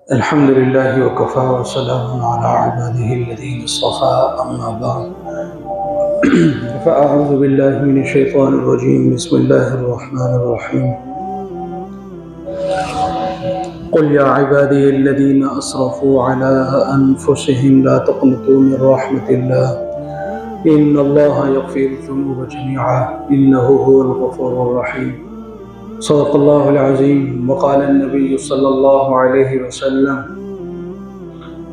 الحمد لله وكفى وسلام على عباده الذين اصطفى أما بعد فأعوذ بالله من الشيطان الرجيم بسم الله الرحمن الرحيم قل يا عبادي الذين أسرفوا على أنفسهم لا تقنطوا من رحمة الله إن الله يغفر الذنوب جميعا إنه هو الغفور الرحيم صدق الله العظيم وقال النبي صلى الله عليه وسلم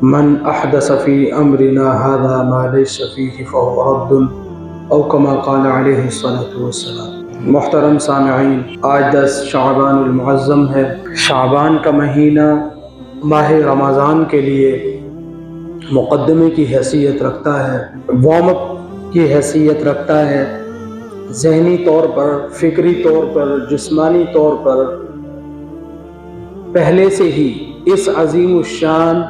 من أحدث في أمرنا هذا ما ليس فيه فهو رد أو كما قال عليه الصلاة والسلام۔ محترم سامعین، آج 10 شعبان المعظم ہے۔ شعبان کا مہینہ ماہ رمضان کے لیے مقدمے کی حیثیت رکھتا ہے، وارم اپ کی حیثیت رکھتا ہے۔ ذہنی طور پر، فکری طور پر، جسمانی طور پر پہلے سے ہی اس عظیم الشان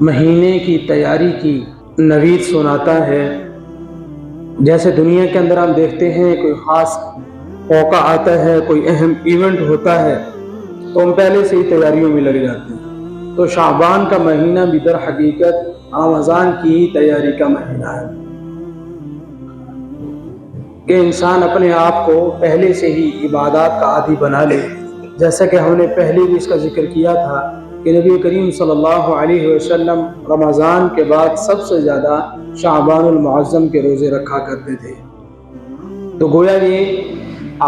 مہینے کی تیاری کی نوید سناتا ہے۔ جیسے دنیا کے اندر ہم دیکھتے ہیں کوئی خاص موقع آتا ہے، کوئی اہم ایونٹ ہوتا ہے تو ہم پہلے سے ہی تیاریوں میں لگ جاتے ہیں۔ تو شعبان کا مہینہ بھی در حقیقت رمضان کی تیاری کا مہینہ ہے کہ انسان اپنے آپ کو پہلے سے ہی عبادات کا عادی بنا لے۔ جیسا کہ ہم نے پہلے بھی اس کا ذکر کیا تھا کہ نبی کریم صلی اللہ علیہ وسلم رمضان کے بعد سب سے زیادہ شعبان المعظم کے روزے رکھا کرتے تھے۔ تو گویا یہ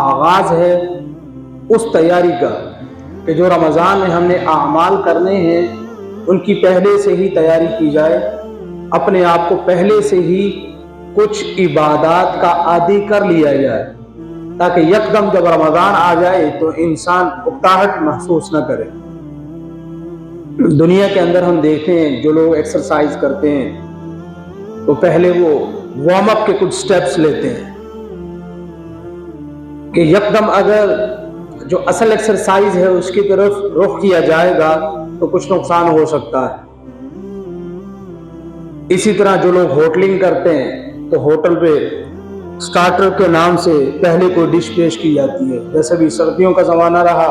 آغاز ہے اس تیاری کا کہ جو رمضان میں ہم نے اعمال کرنے ہیں ان کی پہلے سے ہی تیاری کی جائے، اپنے آپ کو پہلے سے ہی کچھ عبادات کا عادی کر لیا جائے تاکہ یکدم جب رمضان آ جائے تو انسان اکتاہٹ محسوس نہ کرے۔ دنیا کے اندر ہم دیکھتے ہیں جو لوگ ایکسرسائز کرتے ہیں تو پہلے وہ وارم اپ کے کچھ سٹیپس لیتے ہیں کہ یکدم اگر جو اصل ایکسرسائز ہے اس کی طرف رخ کیا جائے گا تو کچھ نقصان ہو سکتا ہے۔ اسی طرح جو لوگ ہوٹلنگ کرتے ہیں تو ہوٹل پہ سٹارٹر کے نام سے پہلے کوئی ڈش پیش کی جاتی ہے۔ جیسے بھی سردیوں کا زمانہ رہا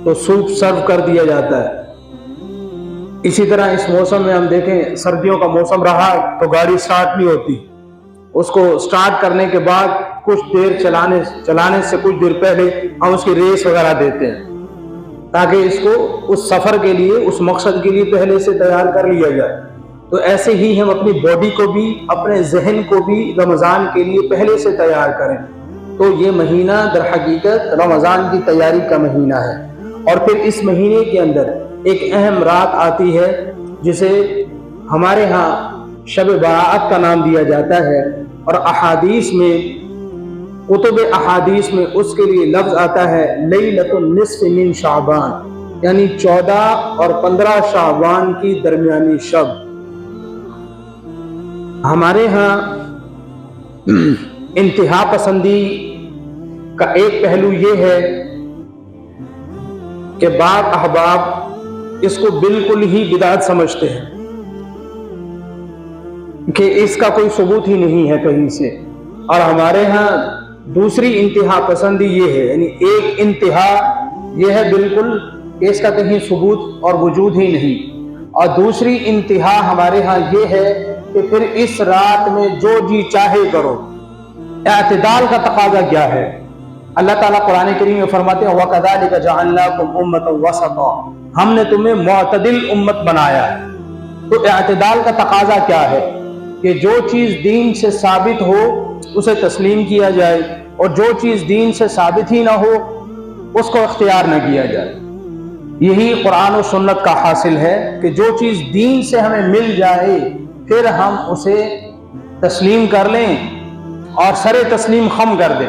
تو سوپ سرو کر دیا جاتا ہے۔ اسی طرح اس موسم میں ہم دیکھیں، سردیوں کا موسم رہا تو گاڑی سٹارٹ نہیں ہوتی، اس کو سٹارٹ کرنے کے بعد کچھ دیر چلانے سے کچھ دیر پہلے ہم اس کی ریس وغیرہ دیتے ہیں تاکہ اس کو اس سفر کے لیے، اس مقصد کے لیے پہلے سے تیار کر لیا جائے۔ تو ایسے ہی ہم اپنی باڈی کو بھی، اپنے ذہن کو بھی رمضان کے لیے پہلے سے تیار کریں۔ تو یہ مہینہ در حقیقت رمضان کی تیاری کا مہینہ ہے۔ اور پھر اس مہینے کے اندر ایک اہم رات آتی ہے جسے ہمارے ہاں شب برأت کا نام دیا جاتا ہے، اور احادیث میں، کتب احادیث میں اس کے لیے لفظ آتا ہے لیلۃ النصف من شعبان، یعنی 14 اور 15 شعبان کی درمیانی شب۔ ہمارے ہاں انتہا پسندی کا ایک پہلو یہ ہے کہ بعض احباب اس کو بالکل ہی بدعت سمجھتے ہیں کہ اس کا کوئی ثبوت ہی نہیں ہے کہیں سے، اور ہمارے ہاں دوسری انتہا پسندی یہ ہے، یعنی ایک انتہا یہ ہے بالکل کہ اس کا کہیں ثبوت اور وجود ہی نہیں، اور دوسری انتہا ہمارے ہاں یہ ہے کہ پھر اس رات میں جو جی چاہے کرو۔ اعتدال کا تقاضا کیا ہے؟ اللہ تعالیٰ قرآن کریم میں فرماتے ہیں وَكَذَلِكَ جَعَلْنَاكُمْ أُمَّةً وَسَطًا، ہم نے تمہیں معتدل امت بنایا ہے۔ تو اعتدال کا تقاضا کیا ہے کہ جو چیز دین سے ثابت ہو اسے تسلیم کیا جائے، اور جو چیز دین سے ثابت ہی نہ ہو اس کو اختیار نہ کیا جائے۔ یہی قرآن و سنت کا حاصل ہے کہ جو چیز دین سے ہمیں مل جائے پھر ہم اسے تسلیم کر لیں اور سر تسلیم خم کر دیں،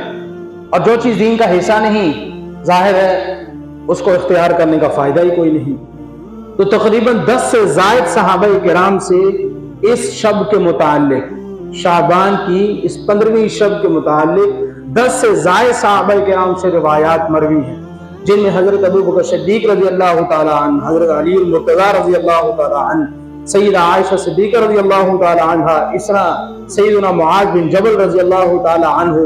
اور جو چیز دین کا حصہ نہیں، ظاہر ہے اس کو اختیار کرنے کا فائدہ ہی کوئی نہیں۔ تو تقریباً 10 سے زائد صحابہ کرام سے اس شب کے متعلق، شعبان کی اس 15ویں شب کے متعلق 10 سے زائد صحابہ کرام سے روایات مروی ہیں، جن میں حضرت ابوبکر صدیق رضی اللہ تعالی عنہ، حضرت علی المرتضی رضی اللہ تعالی عنہ، سیدہ عائشہ صدیقہ رضی اللہ تعالی عنہ، اس طرح سیدنا معاذ بن جبل رضی اللہ تعالی عنہ،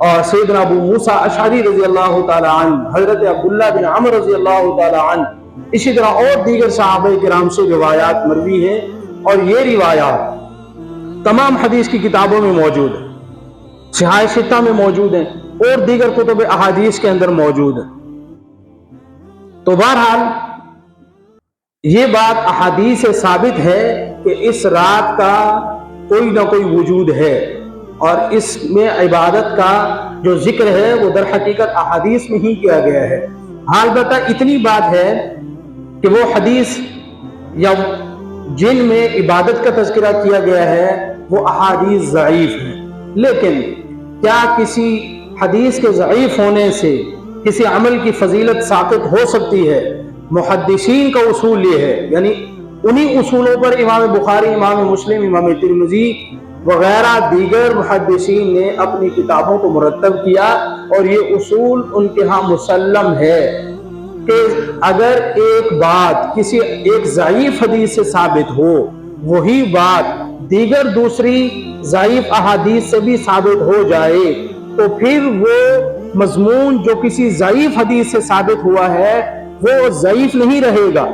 اور سیدنا ابو موسیٰ اشعری رضی اللہ تعالی عنہ، حضرت عبداللہ بن عمر رضی اللہ تعالی عنہ، اسی طرح اور دیگر صحابہ کرام سے روایات مروی ہیں، اور یہ روایات تمام حدیث کی کتابوں میں موجود ہیں، صحاح ستہ میں موجود ہیں اور دیگر کتب احادیث کے اندر موجود ہیں۔ تو بہرحال یہ بات احادیث سے ثابت ہے کہ اس رات کا کوئی نہ کوئی وجود ہے، اور اس میں عبادت کا جو ذکر ہے وہ در حقیقت احادیث میں ہی کیا گیا ہے۔ البتہ اتنی بات ہے کہ وہ حدیث یا جن میں عبادت کا تذکرہ کیا گیا ہے وہ احادیث ضعیف ہیں، لیکن کیا کسی حدیث کے ضعیف ہونے سے کسی عمل کی فضیلت ساقط ہو سکتی ہے؟ محدثین کا اصول یہ ہے، یعنی انہی اصولوں پر امام بخاری، امام مسلم، امام ترمذی وغیرہ دیگر محدثین نے اپنی کتابوں کو مرتب کیا، اور یہ اصول ان کے ہاں مسلم ہے کہ اگر ایک بات کسی ایک ضعیف حدیث سے ثابت ہو، وہی بات دیگر دوسری ضعیف احادیث سے بھی ثابت ہو جائے، تو پھر وہ مضمون جو کسی ضعیف حدیث سے ثابت ہوا ہے وہ ضعیف نہیں رہے گا،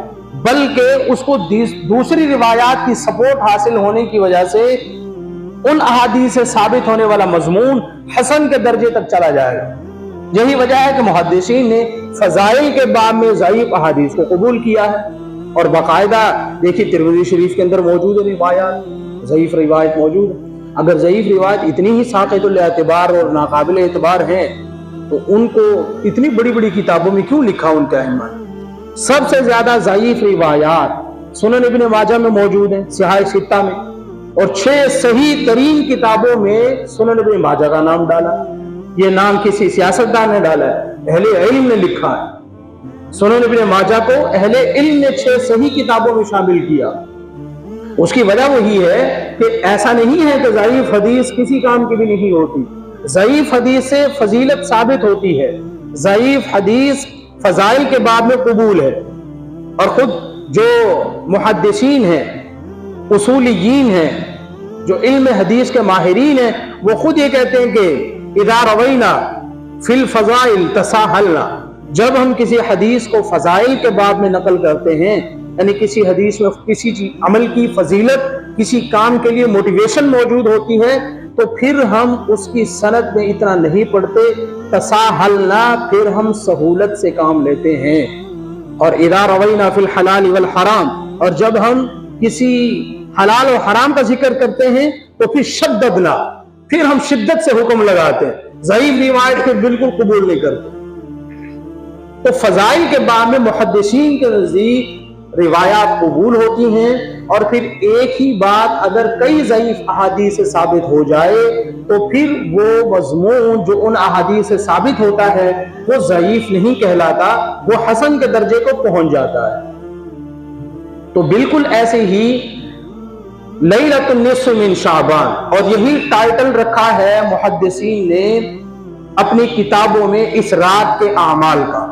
بلکہ اس کو دوسری روایات کی سپورٹ حاصل ہونے کی وجہ سے ان احادیث سے ثابت ہونے والا مضمون حسن کے درجے تک چلا جائے گا۔ یہی وجہ ہے کہ محدثین نے فضائل کے باب میں ضعیف احادیث کو قبول کیا ہے، اور باقاعدہ دیکھیے ترمذی شریف کے اندر موجود ہے روایات، ضعیف روایت موجود ہے۔ اگر ضعیف روایت اتنی ہی ساقط الاعتبار اور ناقابل اعتبار ہیں تو ان کو اتنی بڑی بڑی کتابوں میں کیوں لکھا ان کا ائمہ نے؟ سب سے زیادہ ضعیف روایات سنن ابن ماجہ میں موجود ہیں، صحاح ستہ میں، اور 6 صحیح ترین کتابوں میں سنن ابن ماجہ کا نام ڈالا۔ یہ نام کسی سیاستدان نے ڈالا ہے، اہل علم نے لکھا ہے۔ سنن ابن ماجہ کو اہل علم نے 6 صحیح کتابوں میں شامل کیا۔ اس کی وجہ وہی ہے کہ ایسا نہیں ہے کہ ضعیف حدیث کسی کام کی بھی نہیں ہوتی، ضعیف حدیث سے فضیلت ثابت ہوتی ہے، ضعیف حدیث فضائل کے باب میں قبول ہے، اور خود جو محدثین ہیں، اصولیین ہیں، جو علم حدیث کے ماہرین ہیں، وہ خود یہ کہتے ہیں کہ اذا روینا فی الفضائل تساہلنا، جب ہم کسی حدیث کو فضائل کے باب میں نقل کرتے ہیں، یعنی کسی حدیث میں کسی عمل کی فضیلت، کسی کام کے لیے موٹیویشن موجود ہوتی ہے، تو پھر ہم اس کی سند میں اتنا نہیں پڑھتے، تساہلنا، پھر ہم سہولت سے کام لیتے ہیں۔ اور اذا روینا فی الحلال والحرام، اور جب ہم کسی حلال و حرام کا ذکر کرتے ہیں تو پھر شددنا، پھر ہم شدت سے حکم لگاتے ہیں، ضعیف روایت پھر بالکل قبول نہیں کرتے۔ تو فضائل کے باب میں محدثین کے نزدیک روایات قبول ہوتی ہیں، اور پھر ایک ہی بات اگر کئی ضعیف احادیث سے ثابت ہو جائے تو پھر وہ مضمون جو ان احادیث سے ثابت ہوتا ہے وہ ضعیف نہیں کہلاتا، وہ حسن کے درجے کو پہنچ جاتا ہے۔ تو بالکل ایسے ہی لیلۃ النصف من شعبان، اور یہی ٹائٹل رکھا ہے محدثین نے اپنی کتابوں میں اس رات کے اعمال کا،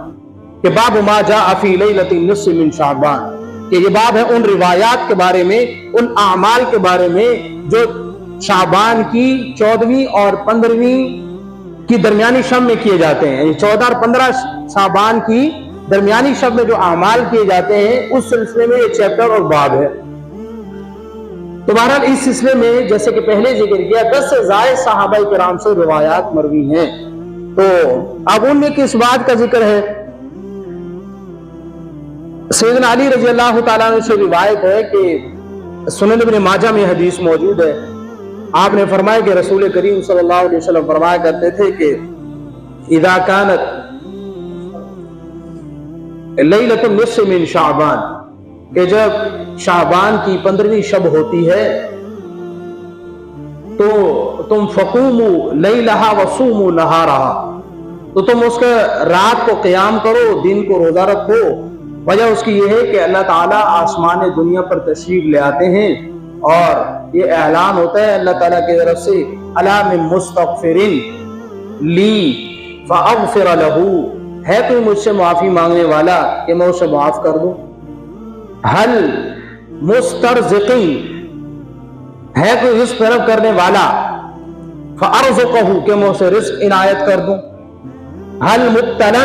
کہ باب ما جاء فی لیلۃ النصف من شعبان، کہ یہ باب ہے ان روایات کے بارے میں، ان اعمال کے بارے میں جو شعبان کی 14ویں اور 15ویں کی درمیانی شب میں کیے جاتے ہیں، یعنی 14 اور 15 شعبان کی درمیانی شب میں جو اعمال کیے جاتے ہیں، اس سلسلے میں یہ چیپٹر اور باب ہے۔ تو بہرحال اس سلسلے میں جیسے کہ پہلے ذکر کیا 10 سے زائد صحابہ کرام سے روایات مروی ہیں، تو اب ان میں کس بات کا ذکر ہے؟ سیدنا علی رضی اللہ تعالیٰ عنہ سے روایت ہے کہ سنن ابن ماجہ میں حدیث موجود ہے، آپ نے فرمایا کہ رسول کریم صلی اللہ علیہ وسلم فرمایا کرتے تھے کہ اذا کانت لیلۃ النصف من شعبان، کہ جب شعبان کی 15ویں شب ہوتی ہے تو تم فقوموا لیلہا وصوموا نہارہا، تو تم اس کا رات کو قیام کرو، دن کو روزہ رکھو۔ وجہ اس کی یہ ہے کہ اللہ تعالیٰ آسمان دنیا پر تشریف لے آتے ہیں، اور یہ اعلان ہوتا ہے اللہ تعالیٰ کی طرف سے الا من مستغفر لی فاغفر لہ، ہے کوئی مجھ سے معافی مانگنے والا کہ میں اسے معاف کر دوں؟ حل مسترزق، ہے کوئی رزق طلب کرنے والا فارزقہ، کہ میں اسے رزق عنایت کر دوں؟ حل مبتلا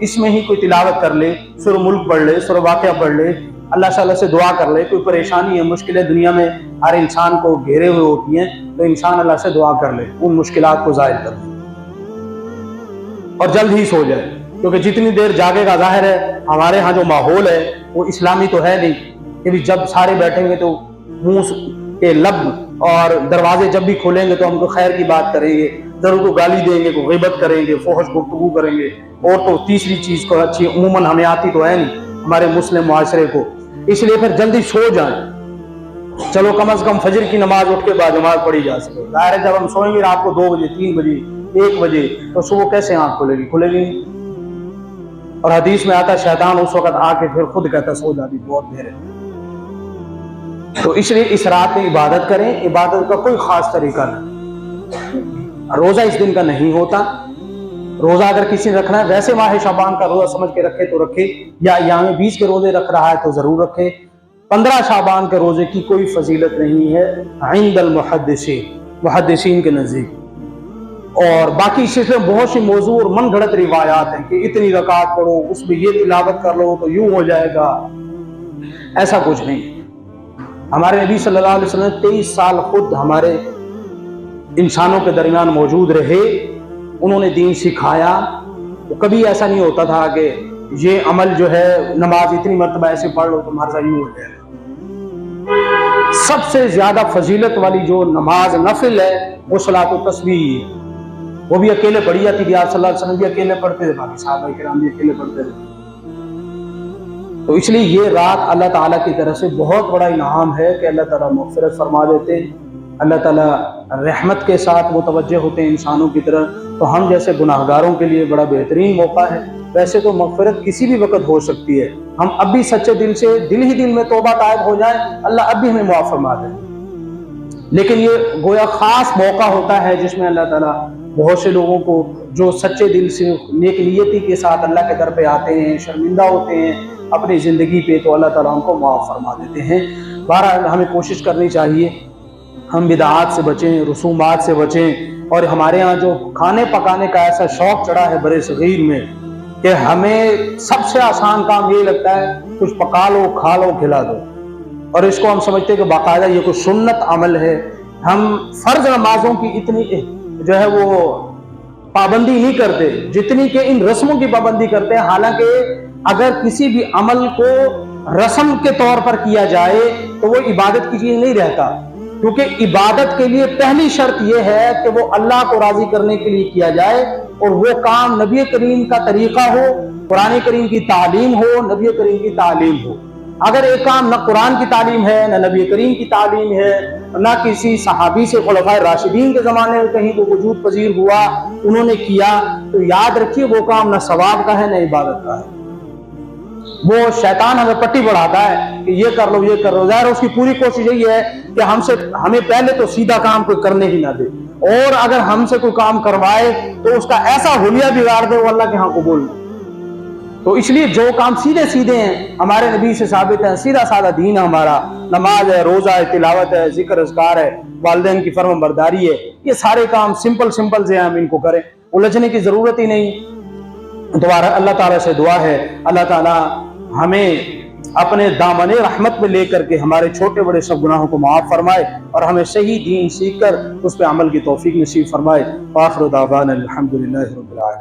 اس میں ہی کوئی تلاوت کر لے، سورہ ملک پڑھ لے، سورہ واقعہ پڑھ لے، اللہ تعالیٰ سے دعا کر لے، کوئی پریشانی ہے، مشکلیں دنیا میں ہر انسان کو گھیرے ہوئے ہوتی ہیں، تو انسان اللہ سے دعا کر لے، ان مشکلات کو ظاہر کر لے اور جلد ہی سو جائے، کیونکہ جتنی دیر جاگے گا، ظاہر ہے ہمارے ہاں جو ماحول ہے وہ اسلامی تو ہے نہیں کہ جب سارے بیٹھیں گے تو منہ کے لب اور دروازے جب بھی کھولیں گے تو ہم کو خیر کی بات کریں گے، ضرور کو گالی دیں گے، کو غیبت کریں گے، فحش گفتگو کریں گے، اور تو تیسری چیز کو اچھی عموماً ہمیں آتی تو ہے نہیں ہمارے مسلم معاشرے کو، اس لیے پھر جلدی سو جائیں، چلو کم از کم فجر کی نماز اٹھ کے بعد نماز پڑھی جا سکے۔ ظاہر ہے جب ہم سوئیں گے رات کو 2 بجے 3 بجے 1 بجے تو صبح کیسے آنکھ کھلے گی؟ اور حدیث میں آتا ہے شیطان اس وقت آ کے پھر خود کہتا ہے سو جاتی بہت دیر ہے۔ تو اس لیے اس رات میں عبادت کریں، عبادت کا کوئی خاص طریقہ نہیں، روزہ اس دن کا نہیں ہوتا، روزہ اگر کسی نے رکھنا ہے ویسے ماہ شعبان کا روزہ سمجھ کے رکھے تو رکھے، یا ایام 20 کے روزے رکھ رہا ہے تو ضرور رکھے۔ 15 شعبان کے روزے کی کوئی فضیلت نہیں ہے عند المحدثین، محدثین کے نزدیک، اور باقی اس میں بہت سی موضوع اور من گھڑت روایات ہیں کہ اتنی رکعت پڑھو، اس میں یہ تلاوت کر لو تو یوں ہو جائے گا، ایسا کچھ نہیں۔ ہمارے نبی صلی اللہ علیہ وسلم 23 سال خود ہمارے انسانوں کے درمیان موجود رہے، انہوں نے دین سکھایا، تو کبھی ایسا نہیں ہوتا تھا کہ یہ عمل جو ہے نماز اتنی مرتبہ ایسے پڑھ لو تمہارا یوں ہو جائے گا۔ سب سے زیادہ فضیلت والی جو نماز نفل ہے وہ صلاۃ التسبیح ہے، وہ بھی اکیلے پڑھی جاتی تھی، آپ صلی اللہ علیہ وسلم بھی اکیلے پڑھتے تھے، باقی صحابہ کرام بھی اکیلے پڑھتے تھے۔ تو اس لیے یہ رات اللہ تعالیٰ کی طرف سے بہت بڑا انعام ہے کہ اللہ تعالیٰ مغفرت فرما دیتے ہیں، اللہ تعالیٰ رحمت کے ساتھ متوجہ ہوتے ہیں انسانوں کی طرف، تو ہم جیسے گناہگاروں کے لیے بڑا بہترین موقع ہے۔ ویسے تو مغفرت کسی بھی وقت ہو سکتی ہے، ہم اب بھی سچے دل سے دل ہی دل میں توبہ طائب ہو جائیں، اللہ اب بھی ہمیں معاف فرما دے، لیکن یہ گویا خاص موقع ہوتا ہے جس میں اللہ تعالیٰ بہت سے لوگوں کو جو سچے دل سے نیک نیتی کے ساتھ اللہ کے در پہ آتے ہیں، شرمندہ ہوتے ہیں اپنی زندگی پہ، تو اللہ تعالیٰ ان کو معاف فرما دیتے ہیں۔ بہرحال ہمیں کوشش کرنی چاہیے ہم بدعات سے بچیں، رسومات سے بچیں، اور ہمارے ہاں جو کھانے پکانے کا ایسا شوق چڑھا ہے برے صغیر میں کہ ہمیں سب سے آسان کام یہ لگتا ہے کچھ پکا لو، کھا لو، کھلا دو، اور اس کو ہم سمجھتے ہیں کہ باقاعدہ یہ کوئی سنت عمل ہے۔ ہم فرض نمازوں کی اتنی جو ہے وہ پابندی نہیں کرتے جتنی کہ ان رسموں کی پابندی کرتے ہیں، حالانکہ اگر کسی بھی عمل کو رسم کے طور پر کیا جائے تو وہ عبادت کی چیز نہیں رہتا، کیونکہ عبادت کے لیے پہلی شرط یہ ہے کہ وہ اللہ کو راضی کرنے کے لیے کیا جائے، اور وہ کام نبی کریم کا طریقہ ہو، قرآن کریم کی تعلیم ہو، نبی کریم کی تعلیم ہو۔ اگر ایک کام نہ قرآن کی تعلیم ہے، نہ نبی کریم کی تعلیم ہے، نہ کسی صحابی سے خلفائے راشدین کے زمانے میں کہیں وہ وجود پذیر ہوا، انہوں نے کیا، تو یاد رکھیے وہ کام نہ ثواب کا ہے نہ عبادت کا ہے۔ وہ شیطان ہمیں پٹی بڑھاتا ہے کہ یہ کر لو، یہ کر لو، ظاہر اس کی پوری کوشش یہی ہے کہ ہمیں پہلے تو سیدھا کام کوئی کرنے ہی نہ دے، اور اگر ہم سے کوئی کام کروائے تو اس کا ایسا حلیہ بگاڑ دے وہ اللہ کے ہاں قبول نہ۔ تو اس لیے جو کام سیدھے سیدھے ہیں ہمارے نبی سے ثابت ہے، سیدھا سادہ دین ہے ہمارا، نماز ہے، روزہ ہے، تلاوت ہے، ذکر اذکار ہے، والدین کی فرمان برداری ہے، یہ سارے کام سمپل سے ہم ان کو کریں، الجھنے کی ضرورت ہی نہیں۔ دوبارہ اللہ تعالیٰ سے دعا ہے اللہ تعالیٰ ہمیں اپنے دامن رحمت میں لے کر کے ہمارے چھوٹے بڑے سب گناہوں کو معاف فرمائے، اور ہمیں صحیح دین سیکھ کر اس پہ عمل کی توفیق نصیب فرمائے۔ وآخر دعوانا الحمدللہ رب العالمین۔